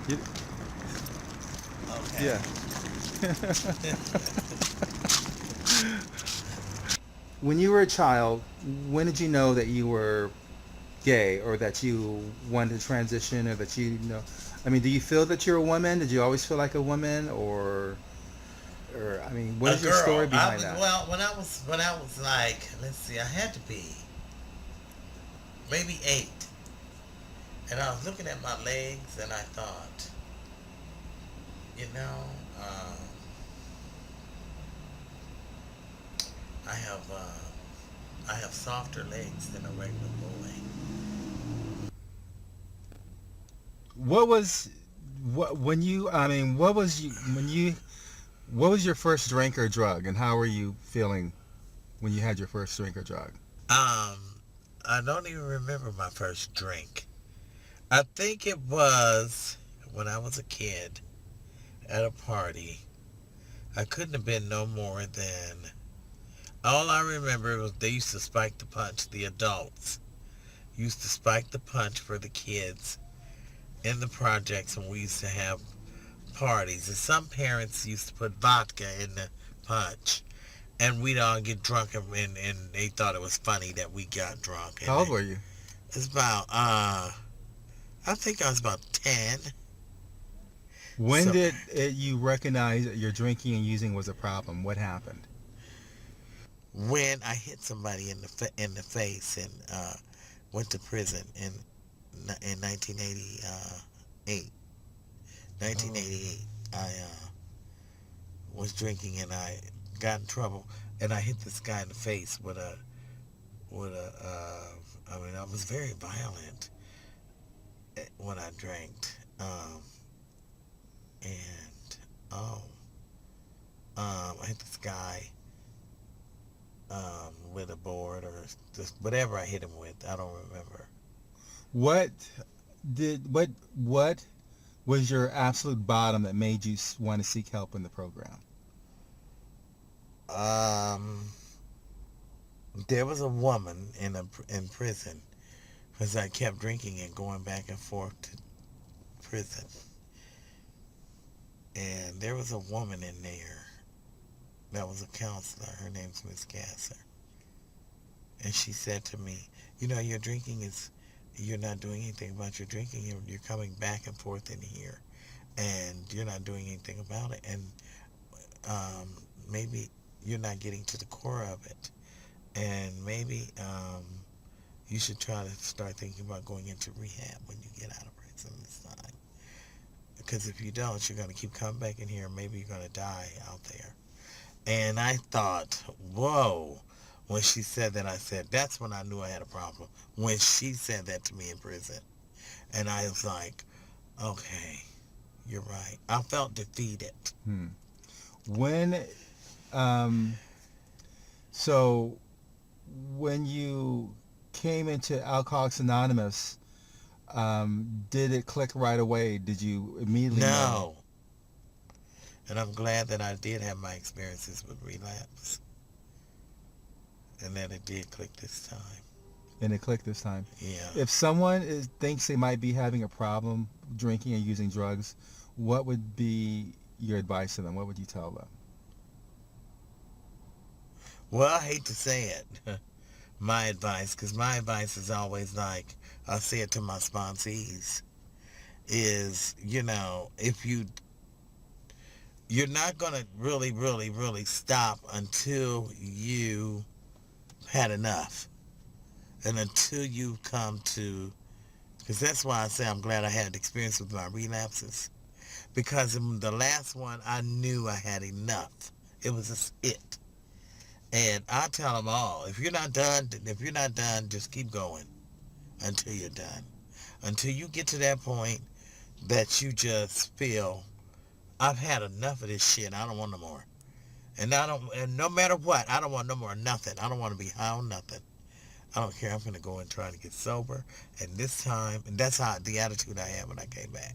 You, Okay. yeah. When you were a child, when did you know that you were gay or that you wanted to transition or that you know? I mean, do you feel that you're a woman? Did you always feel like a woman, or I mean, what A is your story girl. I behind was that? well when I was like, let's see, I had to be maybe 8, and I was looking at my legs, and I thought, you know, uh, I have I have softer legs than a regular boy. What was what when you? I mean, what was you when you? What was your first drink or drug, and how were you feeling when you had your first drink or drug? I don't even remember my first drink. I think it was when I was a kid at a party. I couldn't have been no more than. All I remember was they used to spike the punch. The adults used to spike the punch for the kids in the projects when we used to have parties. And some parents used to put vodka in the punch. And we'd all get drunk, and they thought it was funny that we got drunk. And How old were you? it's about, I think I was about 10. When So did you recognize that your drinking and using was a problem? What happened? when I hit somebody in the face and went to prison in 1988. Oh, 1988, I was drinking and I got in trouble and I hit this guy in the face with a. I mean, I was very violent when I drank, and oh, I hit this guy with a board or just whatever I hit him with. I don't remember. what what was your absolute bottom that made you want to seek help in the program? Um, there was a woman in prison because I kept drinking and going back and forth to prison, and there was a woman in there that was a counselor. Her name's Miss Gasser, and she said to me, "You know, your drinking is. You're not doing anything about your drinking. You're coming back and forth in here, and you're not doing anything about it. And maybe you're not getting to the core of it. And maybe you should try to start thinking about going into rehab when you get out of prison this time. Because if you don't, you're going to keep coming back in here. Maybe you're going to die out there." And I thought, whoa. When she said that, I said, that's when I knew I had a problem. When she said that to me in prison. And I was like, okay, you're right. I felt defeated. Hmm. When um so when you came into Alcoholics Anonymous, did it click right away? Did you immediately know? No. And I'm glad that I did have my experiences with relapse and that it did click this time. And it clicked this time. Yeah. If someone thinks they might be having a problem drinking and using drugs, what would be your advice to them? What would you tell them? Well, I hate to say it, my advice, because my advice is always like I say it to my sponsees, is, if you're not going to really, really, really stop until you had enough and until you come to, because that's why I say I'm glad I had experience with my relapses, because in the last one I knew I had enough. It was just it. And I tell them all, if you're not done, just keep going until you're done. Until you get to that point that you just feel, I've had enough of this shit. I don't want no more. And no matter what, I don't want no more nothing. I don't want to be high on nothing. I don't care. I'm gonna go and try to get sober. And this time, and that's how the attitude I had when I came back.